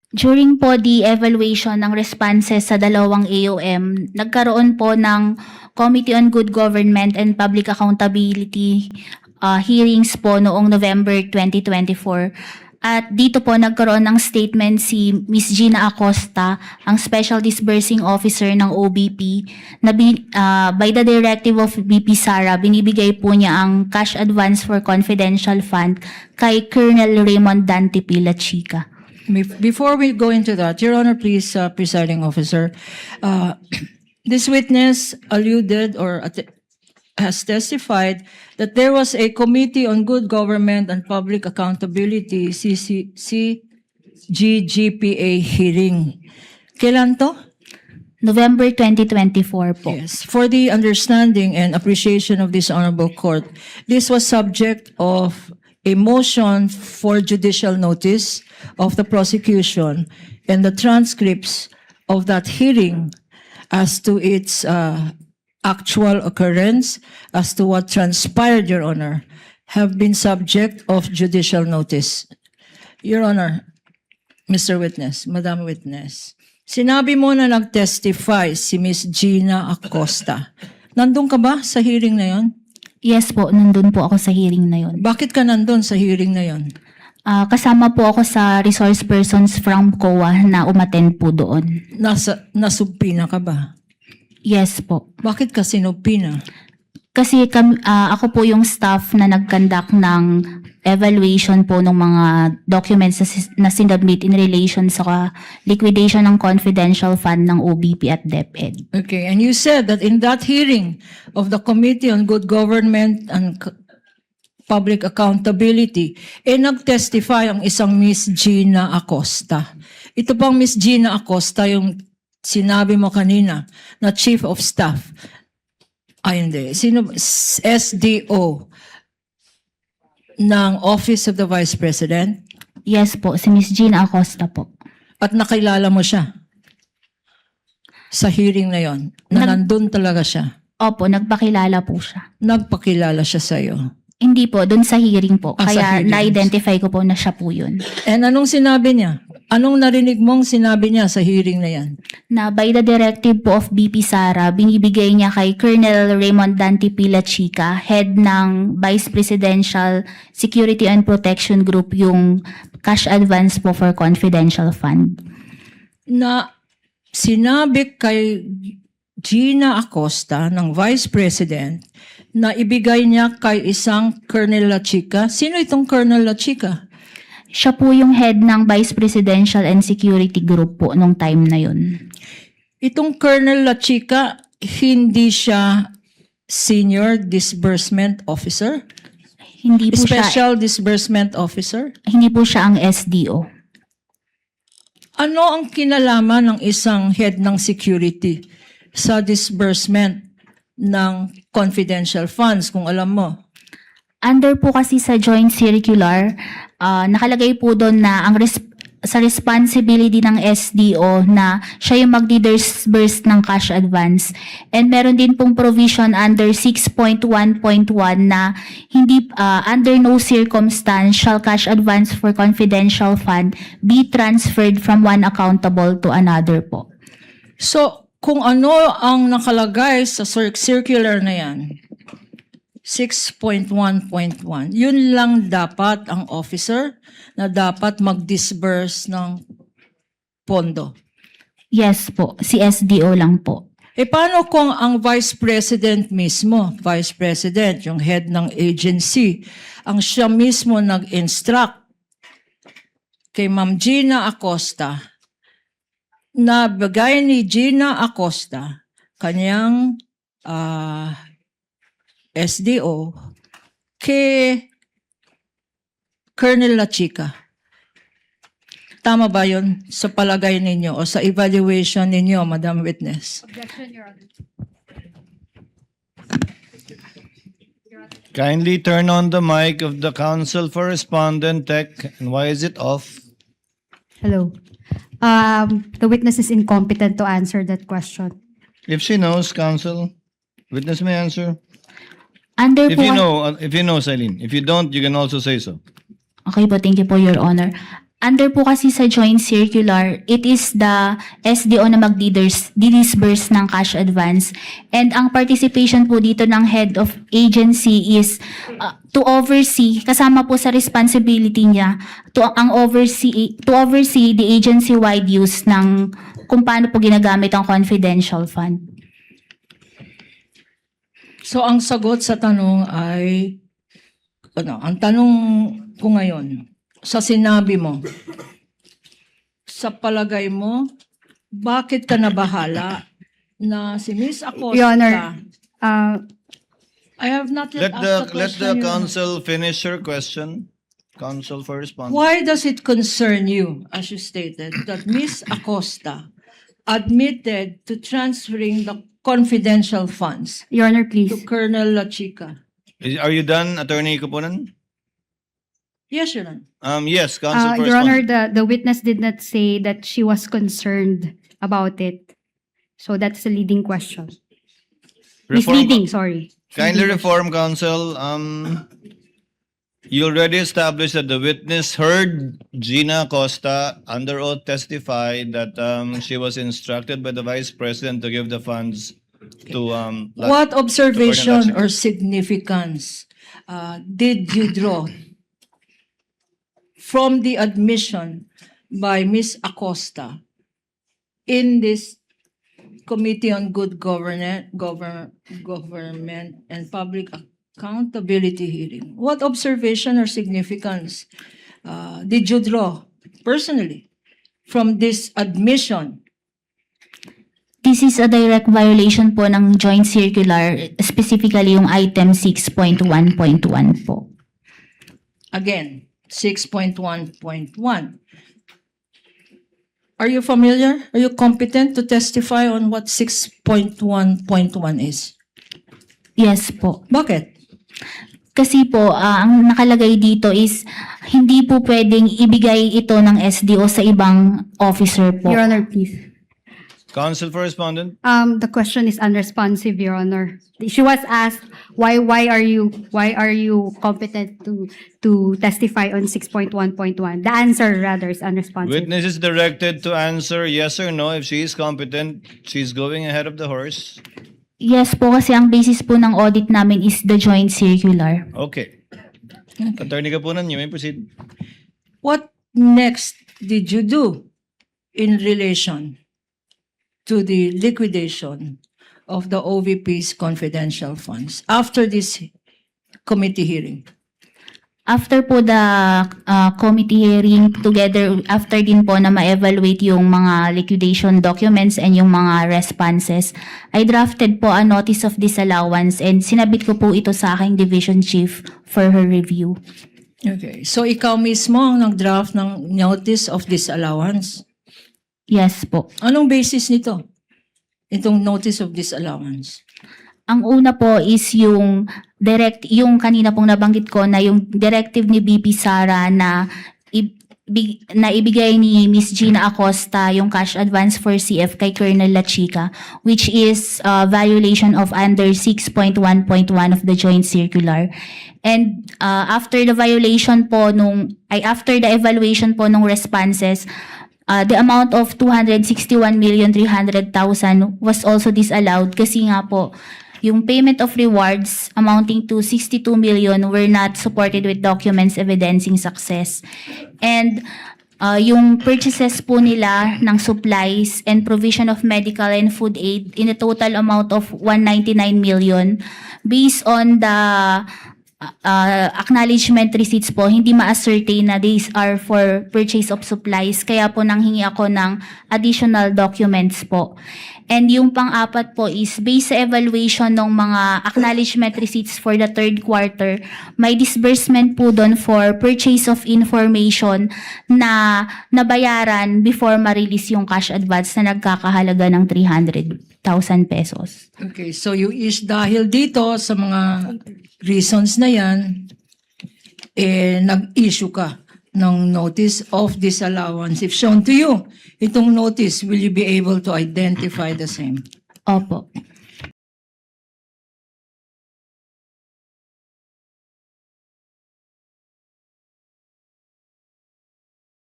During po the evaluation ng responses sa dalawang AOM, nagkaroon po ng Committee on Good Government and Public Accountability hearings po noong November 2024. At dito po nagkaroon ng statement si Ms. Gina Acosta, ang Special Disbursing Officer ng OBP, na by the directive of BP Sara, binibigay po niya ang cash advance for confidential fund kay Colonel Raymond Dante Pila Chica. Before we go into that, Your Honor, please, presiding officer, this witness alluded or has testified that there was a Committee on Good Government and Public Accountability, CGGPA hearing. Kailan to? November 2024 po. Yes. For the understanding and appreciation of this honorable court, this was subject of a motion for judicial notice of the prosecution and the transcripts of that hearing as to its actual occurrence, as to what transpired, Your Honor, have been subject of judicial notice. Your Honor, Mr. Witness, Madam Witness, sinabi mo na nag-testify si Ms. Gina Acosta. Nandun ka ba sa hearing na yon? Yes po, nandun po ako sa hearing na yon. Bakit ka nandun sa hearing na yon? Kasama po ako sa resource persons from COA na umattend po doon. Nasubpina ka ba? Yes po. Bakit ka sinubpina? Kasi ako po yung staff na nag-conduct ng evaluation po ng mga documents na sinubmit in relation sa liquidation ng confidential fund ng OBP at DepEd. Okay, and you said that in that hearing of the Committee on Good Government and Public Accountability, nag-testify ang isang Miss Gina Acosta. Ito bang Miss Gina Acosta yung sinabi mo kanina na Chief of Staff? Ay, hindi. Sino? SDO ng Office of the Vice President? Yes po, si Miss Gina Acosta po. At nakilala mo siya sa hearing na yon, na nandun talaga siya? Opo, nagpakilala po siya. Nagpakilala siya sa'yo? Hindi po, dun sa hearing po. Sa Kaya hearing. na-identify ko po na siya po yun. And anong sinabi niya? Anong narinig mong sinabi niya sa hearing na yan? Na by the directive po of BP Sara, binibigay niya kay Colonel Raymond Dante Pila Chica, head ng Vice Presidential Security and Protection Group, yung cash advance po for confidential fund. Na sinabi kay Gina Acosta ng Vice President na ibigay niya kay isang Colonel La Chica. Sino itong Colonel La Chica? Siya po yung head ng Vice Presidential and Security Group po nung time na yun. Itong Colonel La Chica, hindi siya Senior Disbursement Officer? Hindi po siya, Special Disbursement Officer? hindi po siya ang SDO. Ano ang kinalaman ng isang head ng security sa disbursement ng confidential funds, kung alam mo? Under po kasi sa joint circular, nakalagay po doon na sa responsibility ng SDO na siya yung mag-disburse ng cash advance. And meron din pong provision under 6.1.1 na hindi under no circumstance shall cash advance for confidential fund be transferred from one accountable to another po. So, kung ano ang nakalagay sa circular na yan, 6.1.1, yun lang dapat ang officer na dapat mag-disburse ng pondo. Yes po, si SDO lang po. Paano kung ang Vice President mismo, Vice President, yung head ng agency, ang siya mismo nag-instruct kay Ma'am Gina Acosta na bigay ni Gina Acosta kanyang SDO kay Colonel La Chica. Tama ba yun sa palagay ninyo o sa evaluation ninyo, Madam Witness? Objection, Your Honor. Kindly turn on the mic of the counsel for respondent tech. And why is it off? Hello. The witness is incompetent to answer that question. If she knows, counsel, witness may answer. Under If po you know, Eileen. If you don't, you can also say so. Okay po, thank you po, Your Honor. Under po kasi sa joint circular, it is the SDO na mag-disburse ng cash advance. And ang participation po dito ng head of agency is to oversee, kasama po sa responsibility niya, to oversee the agency-wide use ng kung paano po ginagamit ang confidential fund. So ang sagot sa tanong ay, ang tanong ko ngayon, sa sinabi mo, sa palagay mo, bakit ka nabahala na si Miss Acosta? Your Honor, I have not yet Let asked the let question. the Your Honor. council finish her question. Council for response. Why does it concern you, as you stated, that Miss Acosta admitted to transferring the confidential funds Your Honor, to please. Colonel La Chica? Are you done, Attorney Kupunan? Yes, Your Honor. Yes, council for Your Honor, response. the witness did not say that she was concerned about it. So that's a leading question. Misleading, sorry. Kindly reform, counsel. You already established that the witness heard Gina Costa under oath testify that she was instructed by the Vice President to give the funds to What observation Colonel La or significance did you draw from the admission by Ms. Acosta in this Committee on Good Government and Public Accountability hearing? What observation or significance did you draw personally from this admission? This is a direct violation po ng joint circular, specifically yung item 6.1.1 po. Again, 6.1.1. Are you familiar? Are you competent to testify on what 6.1.1 is? Yes po. Bakit? Kasi po, ang nakalagay dito is hindi po pwedeng ibigay ito ng SDO sa ibang officer po. Your Honor, please. counsel for respondent. The question is unresponsive, Your Honor. She was asked, why are you competent to testify on 6.1.1? The answer rather is unresponsive. Witness is directed to answer yes or no. If she is competent, she's going ahead of the horse. Yes po, kasi ang basis po ng audit namin is the joint circular. Okay. Attorney Kapunan, you may proceed. What next did you do in relation to the liquidation of the OVP's confidential funds after this committee hearing? After po the committee hearing, together, after din po na ma-evaluate yung mga liquidation documents and yung mga responses, I drafted po a notice of disallowance and sinabit ko po ito sa aking division chief for her review. Okay. So ikaw mismo ang nag-draft ng notice of disallowance. Yes po. Anong basis nito? Itong notice of disallowance. Ang una po is yung yung kanina pong nabanggit ko na yung directive ni BP Sara na ibigay ni Miss Gina Acosta yung cash advance for CF kay Colonel La Chica, which is violation of under 6.1.1 of the joint circular. And after the evaluation po nung responses, the amount of 261,300,000 was also disallowed kasi nga po yung payment of rewards amounting to 62 million were not supported with documents evidencing success. And yung purchases po nila ng supplies and provision of medical and food aid in a total amount of 199 million based on the acknowledgement receipts po, hindi ma-ascertain na these are for purchase of supplies. Kaya po nanghingi ako ng additional documents po. And yung pang-apat po is based sa evaluation ng mga acknowledgement receipts for the third quarter, may disbursement po doon for purchase of information na nabayaran before ma-release yung cash advance na nagkakahalaga ng 300,000 pesos. Okay, so dahil dito sa mga reasons na yan, nag-issue ka ng notice of disallowance. If shown to you, itong notice, will you be able to identify the same? Opo.